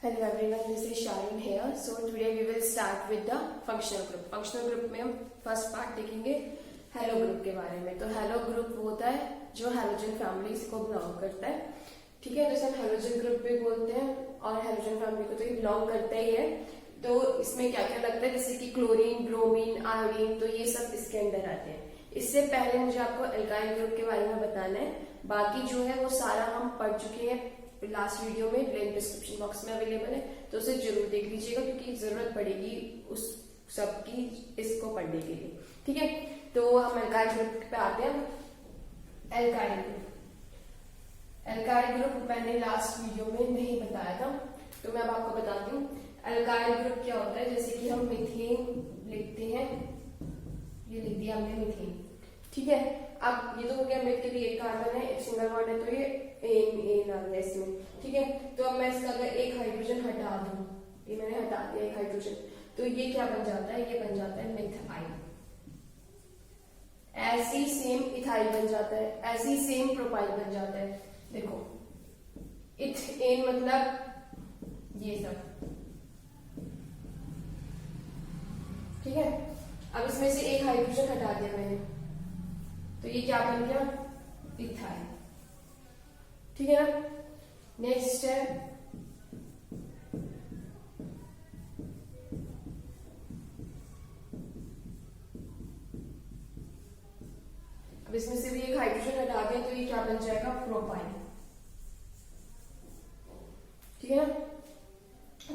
Hello everyone, this is Sharon here. So today we will start with the functional group. Functional group में हम first part देखेंगे hello group के बारे में. तो हेलो ग्रुप वो होता है जो हेलोजन फैमिलीज को बिलोंग करता है. ठीक है, जैसे हम हेलोजन ग्रुप भी बोलते हैं और हेलोजन फैमिली को तो ये बिलोंग करता ही है. तो इसमें क्या क्या लगता है, जैसे कि क्लोरीन, ब्रोमीन, आयोडीन, तो ये सब इसके अंदर आते हैं. इससे पहले मुझे आपको एल्काइल ग्रुप के बारे में बताना है. बाकी जो है वो सारा हम पढ़ चुके हैं लास्ट वीडियो में, लिंक डिस्क्रिप्शन बॉक्स में अवेलेबल है, तो उसे जरूर देख लीजिएगा क्योंकि जरूरत पड़ेगी उस सब की इसको पढ़ने के लिए. ठीक है, तो हम एल्काइल ग्रुप पे आते हैं. एल्काइल ग्रुप मैंने लास्ट वीडियो में नहीं बताया था, तो मैं अब आपको बताती हूँ. एल्काइल ग्रुप क्या होता है, जैसे कि हम मीथेन लिखते हैं, ये लिख दिया हमने मीथेन. ठीक है, अब ये तो हो गया मिथ के लिए एक कार्बन है, एक सिंगल बॉन्ड है, तो ये एन आ गया इसमें. ठीक है, तो अब मैं इसका अगर एक हाइड्रोजन हटा दूं, ये मैंने हटा दिया एक हाइड्रोजन, तो ये क्या बन जाता है, ये बन जाता है मिथाइल. ऐसी सेम इथाइल बन जाता है, ऐसी सेम प्रोपाइल बन जाता है. देखो इथेन मतलब ये सब. ठीक है, अब इसमें से एक हाइड्रोजन हटा दिया मैंने, तो ये क्या बन गया, इथाइल. ठीक है ना. नेक्स्ट है अब इसमें से भी एक हाइड्रोजन हटा दिया, तो ये क्या बन जाएगा, प्रोपाइल. ठीक है ना.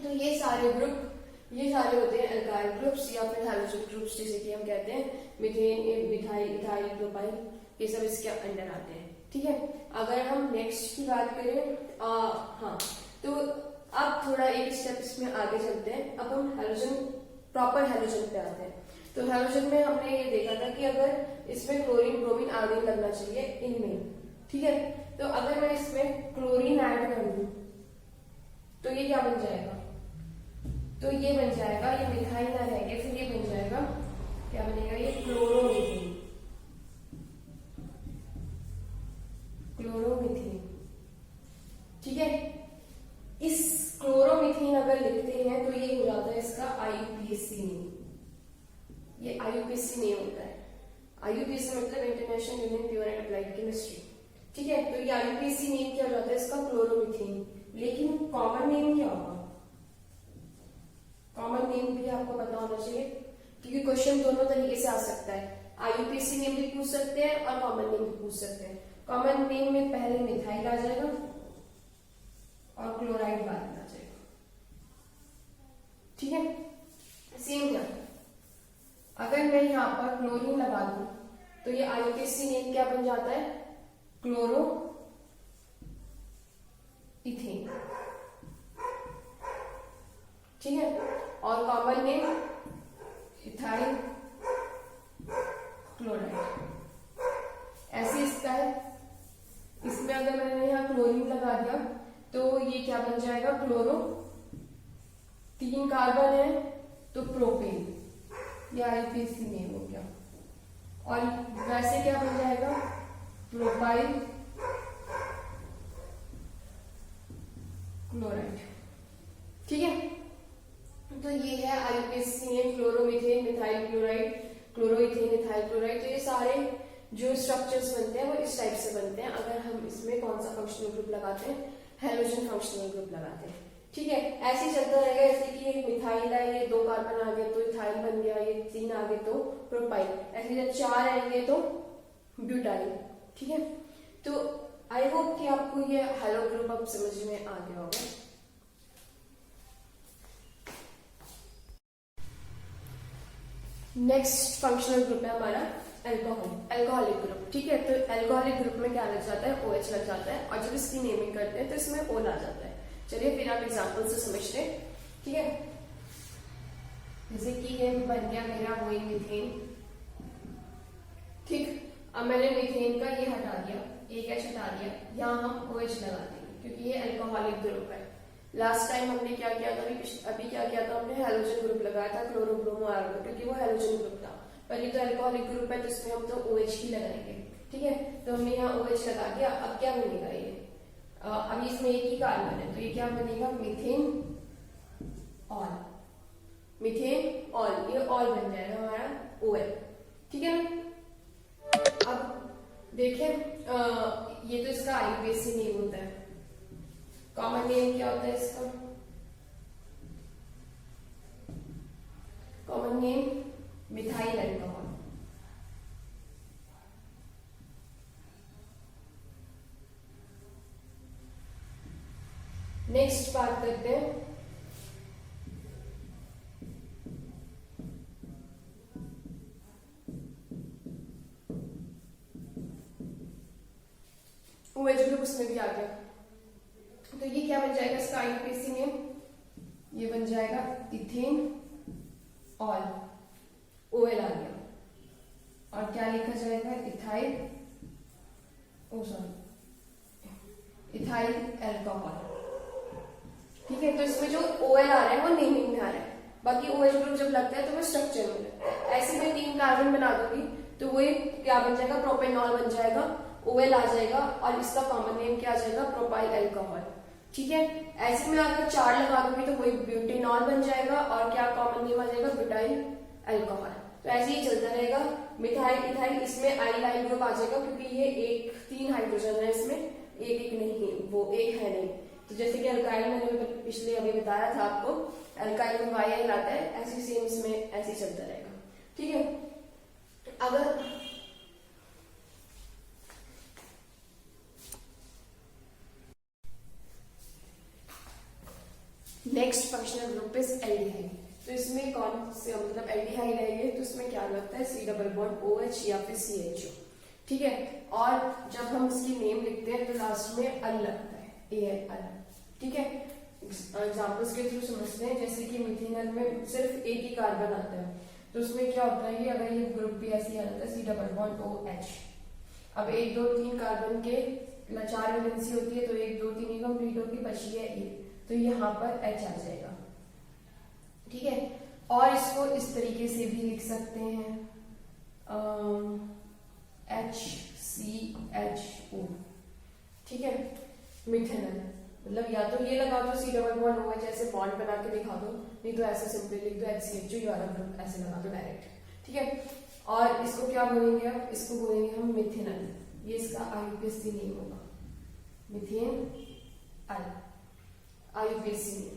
तो ये सारे होते हैं एल्काइल ग्रुप्स या फिर हेलोजन ग्रुप्स, जैसे कि हम कहते हैं मीथेन, मिथाइल, इथाइल, प्रोपाइल, ये सब इसके अंडर आते हैं. ठीक है, अगर हम नेक्स्ट की बात करें, हाँ, तो अब थोड़ा एक स्टेप इसमें आगे चलते हैं. अब हम हेलोजन, प्रॉपर हेलोजन पे आते हैं. तो हेलोजन में हमने ये देखा था कि अगर इसमें क्लोरीन, ब्रोमीन, आयोडीन लगना चाहिए इनमें. ठीक है, तो अगर मैं इसमें क्लोरीन ऐड कर दूं तो ये क्या बन जाएगा, तो ये बन जाएगा, ये मिथाइल ना रहेंगे, फिर ये बन जाएगा, क्या बनेगा, ये क्लोरोमीथेन. क्लोरोमीथेन. ठीक है, इस क्लोरोमीथेन अगर लिखते हैं तो ये हो जाता है इसका आईयूपीएसी नेम. ये आईयूपीएसी नेम होता है. आईयूपीएसी मतलब international union pure and applied chemistry. ठीक है, तो ये आईयूपीएसी नेम क्या हो जाता है इसका, क्लोरोमीथेन. लेकिन कॉमन नेम क्या होगा, कॉमन नेम भी आपको पता होना चाहिए क्योंकि क्वेश्चन दोनों तरीके से आ सकता है. आईयूपीएसी नेम भी पूछ सकते हैं और कॉमन नेम भी पूछ सकते हैं. कॉमन नेम में पहले मिथाइल आ जाएगा और क्लोराइड बाद में आ जाएगा. ठीक है, सेम क्या, अगर मैं यहां पर क्लोरीन लगा दूं तो ये आईयूपीएसी नेम क्या बन जाता है, क्लोरो इथेन. ठीक है, और कॉमन नेम इथाइल क्लोराइड. ऐसे इसका है. इसमें अगर मैंने यहाँ क्लोरीन लगा दिया तो ये क्या बन जाएगा, क्लोरो, 3 कार्बन है तो प्रोपेन. ये आईयूपीएसी नेम हो गया. और वैसे क्या बन जाएगा, प्रोपाइल क्लोराइड. ठीक है, तो ये है IUPAC name, chloromethane, methyl chloride, chloroethane, ethyl chloride. तो ये सारे जो स्ट्रक्चर्स बनते हैं वो इस टाइप से बनते हैं अगर हम इसमें कौन सा फंक्शनल ग्रुप लगाते हैं, हेलोजन फंक्शनल ग्रुप लगाते हैं. ठीक है, ऐसे ही चलता रहेगा. जैसे कि ये मिथाइल है, ये 2 कार्बन आ गए तो इथाइल बन गया, ये 3 आ गए तो प्रोपाइल, ऐसे जब 4 आएंगे तो ब्यूटाइल. ठीक है, तो आई होप कि आपको ये हेलो ग्रुप अब समझ में आ गया होगा. नेक्स्ट फंक्शनल ग्रुप है हमारा अल्कोहल, अल्कोहलिक ग्रुप. ठीक है, तो अल्कोहलिक ग्रुप में क्या लग जाता है, OH लग जाता है, और जब इसकी नेमिंग करते हैं तो इसमें O आ जाता है. चलिए फिर आप एग्जांपल से समझते हैं. ठीक है, जैसे कि ये बन गया मेरा वही मीथेन. ठीक, अब मैंने मीथेन का ये हटा दिया, एक H हटा दिया, यहाँ हम OH लगा देंगे क्योंकि ये अल्कोहलिक ग्रुप है. लास्ट टाइम हमने क्या किया था, अभी क्या किया था, हमने हेलोजन ग्रुप लगाया था, क्लोरो, ब्रोमो, आयोडो, क्योंकि वो हेलोजन ग्रुप था. पर ये तो अल्कोहलिक ग्रुप है तो इसमें हम तो OH ही लगाएंगे. ठीक है, तो हमने यहाँ OH लगा दिया. अब क्या बनेगा, ये अब इसमें एक ही कार्बन है तो ये क्या बनेगा, मीथेन ऑल, मीथेन ऑल, ये ऑल बन जाएगा हमारा OL। ठीक है ना। अब देखें ये तो इसका IUPAC नेम होता है। कॉमन नेम क्या होता है इसका? Common name methyl alcohol. Next बात करते हैं OH ग्रुप, उसमें भी आ गया। तो ये क्या बन जाएगा इसका IUPAC नेम? ये बन जाएगा इथेन ऑल, OL आ गया। और क्या लिखा जाएगा? इथाइल, ओ सॉरी, इथाइल अल्कोहल। ठीक है। तो इसमें जो OL आ रहा है वो नेमिंग में आ रहा है, बाकी OH ग्रुप जब लगता है तो वो स्ट्रक्चर में लगता है। ऐसे में 3 कार्बन बना दूंगी तो वो क्या बन जाएगा? प्रोपेनॉल बन जाएगा, OL आ जाएगा और इसका कॉमन नेम क्या आ जाएगा? Propyl alcohol. ठीक है। ऐसे में अगर 4 लगा दूंगी तो वही ब्यूटेनॉल बन जाएगा और क्या कॉमन नेम आ जाएगा? Butyl alcohol. तो ऐसे ही चलता रहेगा। मिथाइल, इथाइल, इसमें आइलाइल ग्रुप आ जाएगा क्योंकि ये 3 हाइड्रोजन है, इसमें एक नहीं है, वो एक है नहीं। तो जैसे कि अल्काइल मैंने पिछले अभी बताया था आपको, अल्काइल में YL आता है, ऐसे सेम इसमें ऐसे ही चलता रहेगा। ठीक है। अगर next functional group is aldehyde. तो इसमें कौन से मतलब एल्डिहाइड है ये, तो इसमें क्या लगता है? C डबल बॉन्ड OH या फिर CHO। ठीक है। और जब हम इसकी नेम लिखते हैं तो लास्ट में अल लगता है, AL, अल। ठीक है। एग्जाम्पल्स के थ्रू समझते हैं। जैसे कि मिथेनॉल में सिर्फ एक ही कार्बन आता है, तो उसमें क्या होता है? ये अगर ये ग्रुप भी ऐसे ही आता है, C डबल बॉन्ड OH। अब 1 2 3 कार्बन के 4 वैलेंसी होती है, तो 1 2 3 कंप्लीट होगी, बची है 1, तो यहाँ पर H आ जाएगा। ठीक है। और इसको इस तरीके से भी लिख सकते हैं, HCHO। ठीक है। मिथेनॉल मतलब या तो ये लगा दो C डबल बॉन्ड OH, ऐसे बॉन्ड बना के दिखा दो, नहीं तो ऐसे सिंपली लिख दो HCHO, ये वाला ग्रुप ऐसे लगा दो डायरेक्ट। ठीक है। और इसको क्या बोलेंगे? अब इसको बोलेंगे हम मिथेनॉल। ये इसका IUPAC नेम होगा, मिथेन अल, IUPAC नेम।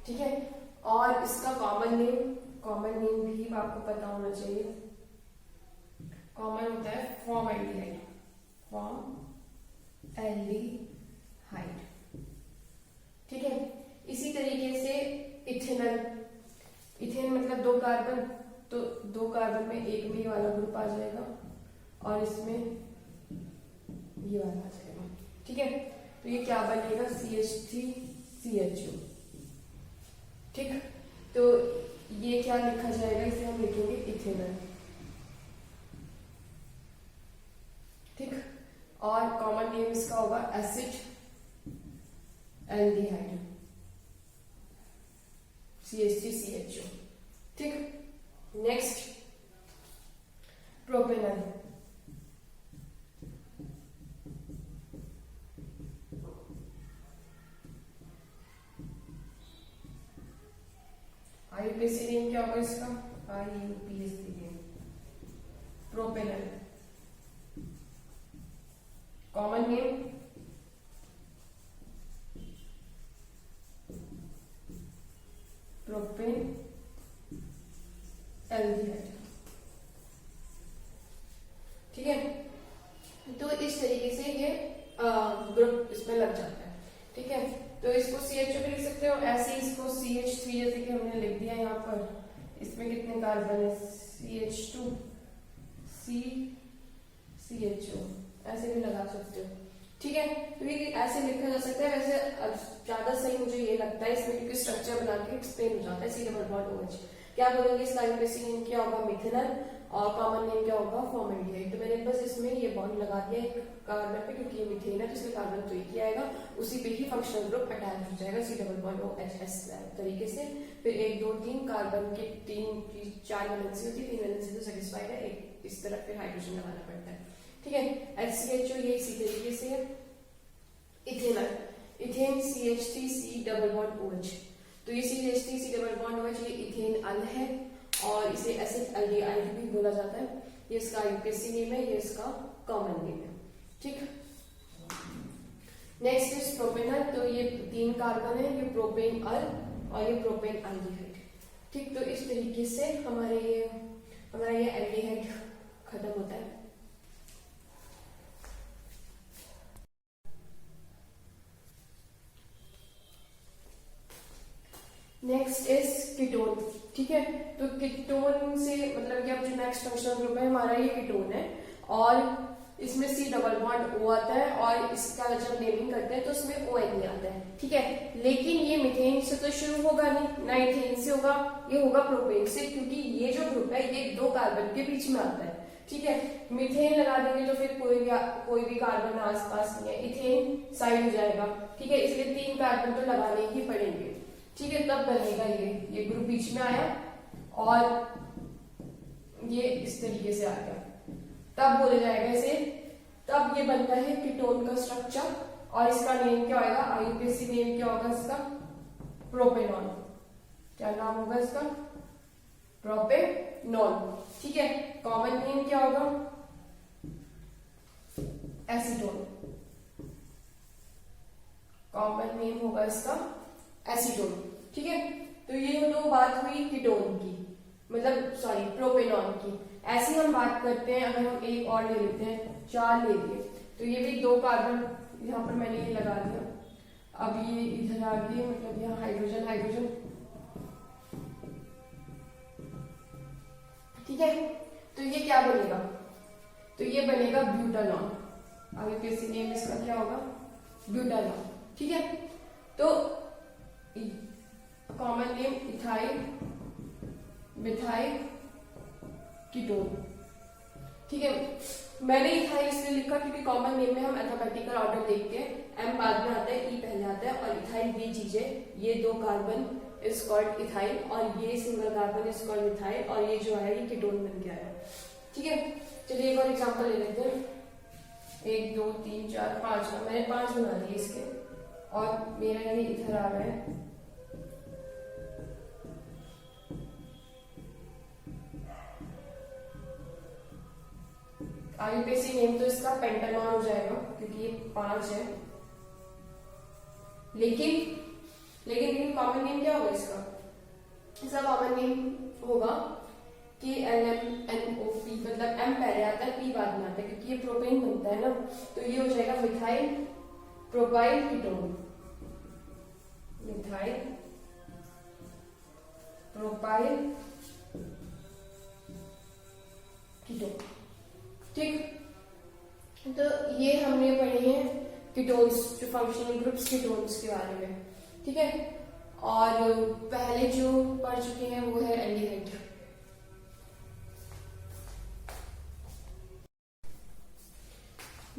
ठीक है। और इसका कॉमन नेम भी आपको पता होना चाहिए। कॉमन होता है फॉर्मल्डिहाइड, फॉर्मल्डिहाइड। ठीक है। इसी तरीके से इथेनॉल, इथेन मतलब 2 कार्बन, तो 2 कार्बन में एक भी वाला ग्रुप आ जाएगा और इसमें ये वाला आ जाएगा। ठीक है। तो ये क्या बनेगा? CH3CHO। ठीक। तो ये क्या लिखा जाएगा? इसे हम लिखेंगे इथेनॉल। ठीक। और कॉमन नेम इसका होगा एसिड एल्डिहाइड, CH3CHO। ठीक। Next propanol. IUPAC नेम क्या होगा इसका? IUPAC name propanol. Common name propane aldehyde. ठीक है। तो इस तरीके से ये ग्रुप इसमें लग जाता है। ठीक है। तो इसको CHO भी लिख सकते हो, ऐसे ही इसको CH3 जैसे कि हमने लिख दिया यहाँ पर। इसमें कितने कार्बन है? CH2 CHO, ऐसे भी लगा सकते हो। ठीक है। तो ये ऐसे लिखा जा सकता है। वैसे ज्यादा सही मुझे ये लगता है इसमें, क्योंकि स्ट्रक्चर बना के एक्सप्लेन हो जाता है। C डबल बॉन्ड OH क्या बोलेंगे? इसका IUPAC नेम क्या होगा? मिथेनॉल। और कॉमन नेम क्या होगा? फॉर्मल्डिहाइड। तो मैंने बस इसमें ये बॉन्ड लगा दिया एक कार्बन पे, क्योंकि ये मीथेन है तो इसमें कार्बन तो एक ही आएगा, उसी पे ही फंक्शनल ग्रुप अटैच हो जाएगा, C डबल बॉन्ड OH इस तरीके से। फिर 1 2 3 कार्बन के 4 वैलेंसी होती है, 3 वैलेंसी तो सेटिस्फाइड है, एक इस तरफ फिर हाइड्रोजन लगाना पड़ता है। ठीक है। HCHO ये इसी तरीके से है। Ethanol, ethane CH3C double bond OH। तो ये CH3C डबल बॉन्ड OH ये इथेन अल है और इसे एसिड भी बोला जाता है। ये इसका यूपीएससी नेम है, ये इसका कॉमन नेम है। ठीक, नेक्स्ट इज प्रोपेनल। तो ये 3 कार्बन है, ये प्रोपेन अल और ये प्रोपेन एल्डिहाइड। ठीक, तो इस तरीके से हमारा ये एल्डिहाइड खत्म होता है। Next is ketone. ठीक है, तो कीटोन से मतलब कि अब जो नेक्स्ट फंक्शनल ग्रुप है हमारा ये कीटोन है और इसमें C डबल बॉन्ड O आता है और इसका जब नेमिंग करते हैं तो उसमें ON आता है। ठीक है, लेकिन ये मीथेन से तो शुरू होगा नहीं, ना इथेन से होगा, ये होगा प्रोपेन से, क्योंकि ये जो ग्रुप है ये 2 कार्बन के बीच में आता है। ठीक है, मीथेन लगा देंगे तो फिर कोई भी कार्बन आसपास नहीं है, इथेन साइड हो जाएगा। ठीक है, इसलिए 3 कार्बन तो लगाने ही पड़ेंगे। ठीक है, तब बनेगा ये ग्रुप बीच में आया और ये इस तरीके से आ गया, तब बोला जाएगा इसे, तब ये बनता है कीटोन का स्ट्रक्चर और इसका नेम क्या होगा, आईयूपीएसी नेम क्या होगा इसका, प्रोपेनॉन। क्या नाम होगा इसका, प्रोपेनॉन। ठीक है, कॉमन नेम क्या होगा, एसीटोन। कॉमन नेम होगा इसका एसीटोन। ठीक है, तो ये तो बात हुई कीटोन की, मतलब सॉरी प्रोपेनॉन की। ऐसे हम बात करते हैं, अगर हम एक और ले लेते हैं, 4 ले लिए, तो ये भी 2 कार्बन यहाँ पर मैंने ये लगा दिया, अब ये इधर आ गए, मतलब यहाँ हाइड्रोजन। ठीक है, तो ये क्या बनेगा, तो ये बनेगा ब्यूटानॉन। आगे कैसे नेम इसका क्या होगा, ब्यूटानॉन। ठीक है, तो common name ethyl methyl ketone. ठीक है, मैंने इथाइल इसलिए लिखा क्योंकि कॉमन नेम में हम अल्फाबेटिकल ऑर्डर देखते हैं, एम बाद में आता है, ई पहले आता है, और इथाइल ये चीज है, ये 2 कार्बन इज कॉल्ड इथाइल और ये single carbon is called methyl और ये जो है ये कीटोन बन के आया। ठीक है, चलिए एक और एग्जांपल ले लेते हैं। 1 2 3 4 5, मैंने 5 बना दिए इसके और मेरा ये इधर आ रहा है। आईयूपीएसी नेम तो इसका पेंटानॉन हो जाएगा क्योंकि ये 5 है, लेकिन कॉमन नेम क्या होगा इसका कॉमन नेम होगा कि LMNO, मतलब M पहले आता है, P बाद में आता है, क्योंकि ये प्रोपेन बनता है ना, तो ये हो जाएगा methyl propyl ketone. Methyl propyl ketone. ठीक, तो ये हमने पढ़े हैं कीटोन्स, जो फंक्शनल ग्रुप्स कीटोन्स के बारे में। ठीक है, और पहले जो पढ़ चुके हैं वो है एल्डिहाइड।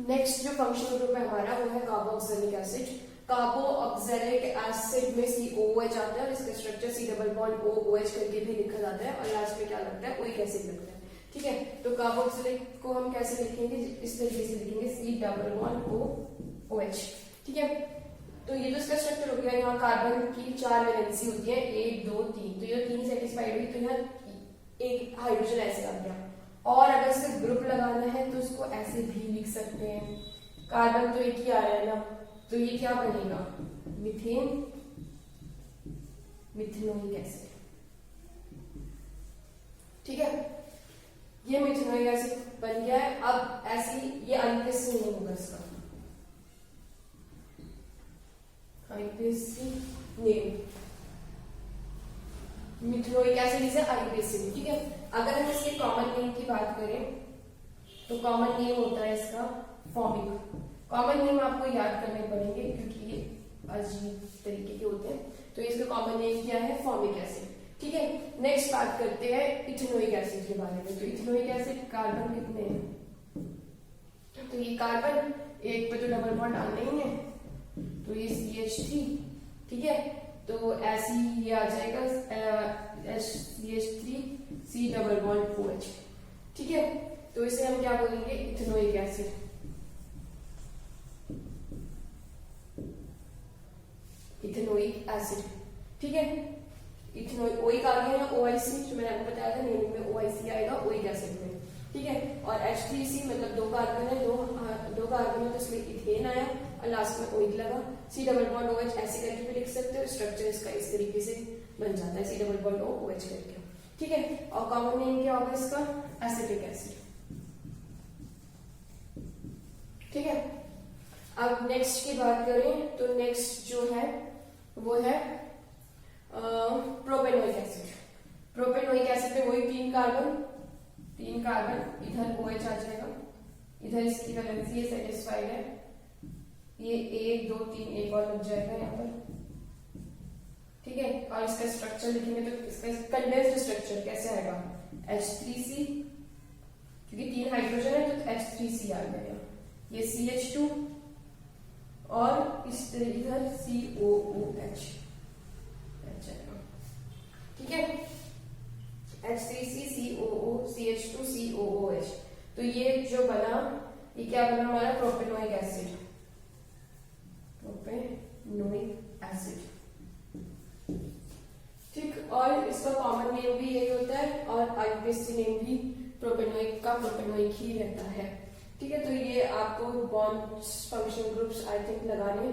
नेक्स्ट जो फंक्शनल ग्रुप है हमारा वो है कार्बोक्सिलिक एसिड। कार्बोक्सिलिक एसिड में COOH आता है और इसका structure C double bond OOH करके भी लिखा जाता है और लास्ट में क्या लगता है, ओइक एसिड लगता है। ठीक है, तो कार्बोक्सिलिक को हम कैसे लिखेंगे, इस तरीके से लिखेंगे, C डबल बॉन्ड OH। ठीक है, तो ये तो इसका स्ट्रक्चर हो गया। यहाँ कार्बन की 4 वैलेंसी होती है, 1 2 3, तो ये 3 सेटिस्फाइड हुई, तो यहाँ एक हाइड्रोजन ऐसे आ गया। और अगर इसे ग्रुप लगाना है तो इसको ऐसे भी लिख सकते हैं, कार्बन तो एक ही आ रहा है ना, तो ये क्या बनेगा, मिथेनोइक एसिड। ठीक है, ये मिथेनोइक एसिड बन गया है। अब ऐसी ये आईयूपीएसी नहीं होगा इसका, IUPAC name methanoic acid is IUPAC. ठीक है, अगर हम इसके कॉमन नेम की बात करें तो कॉमन नेम होता है इसका फॉर्मिक। कॉमन नेम आपको याद करने पड़ेंगे क्योंकि ये अजीब तरीके के होते हैं, तो इसका कॉमन नेम क्या है, फॉर्मिक एसिड। ठीक है, नेक्स्ट बात करते हैं इथेनोइक एसिड के बारे में। तो इथेनोइक एसिड कार्बन कितने हैं, तो ये कार्बन एक पे तो डबल बॉन्ड आना ही है, तो ये CH3। ठीक है, तो ऐसी ये आ जाएगा CH3 C double bond OH। ठीक है, तो इसे हम क्या बोलेंगे, इथेनोइक एसिड। Ethanoic acid. ठीक है, ओइक आ गया है OIC, जो मैंने आपको बताया था नेमिंग में OIC आएगा ओइक एसिड में। ठीक है, और H3C मतलब 2 कार्बन है, दो कार्बन है तो इसमें इथेन आया और लास्ट में ओइक लगा। C डबल बॉन्ड OH ऐसे करके भी लिख सकते हो, स्ट्रक्चर इसका इस तरीके से बन जाता है, C डबल बॉन्ड OH करके। ठीक है, और कॉमन नेम क्या होगा इसका, एसिटिक एसिड। ठीक है, अब नेक्स्ट की बात करें तो नेक्स्ट जो है वो है प्रोपेनोइक एसिड। प्रोपेनोइक एसिड में वही 3 कार्बन, इधर OH आ जाएगा, इधर इसकी वैलेंसी सेटिस्फाइड है, ये 1 2 3 एक और लग जाएगा यहाँ पर। ठीक है, और इसका स्ट्रक्चर लिखेंगे तो इसका कंडेंस्ड स्ट्रक्चर कैसे आएगा, H3C, क्योंकि 3 हाइड्रोजन है तो H3C आ गया, ये CH2 और इस इधर COOH। ठीक है, H3C COO CH2 COOH, तो ये जो बना, ये क्या बना हमारा, प्रोपेनोइक एसिड। ठीक, और इसका कॉमन नेम भी यही होता है और आईपीएससी नेम भी प्रोपेनोइक ही रहता है। ठीक है, तो ये आपको bonds functional groups I think लगाने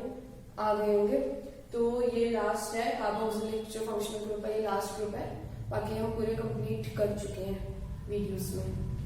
आ गए होंगे। तो ये लास्ट है कार्बोक्सिलिक जो फंक्शनल ग्रुप है, ये लास्ट ग्रुप है, बाकी हम पूरे कंप्लीट कर चुके हैं वीडियोस में।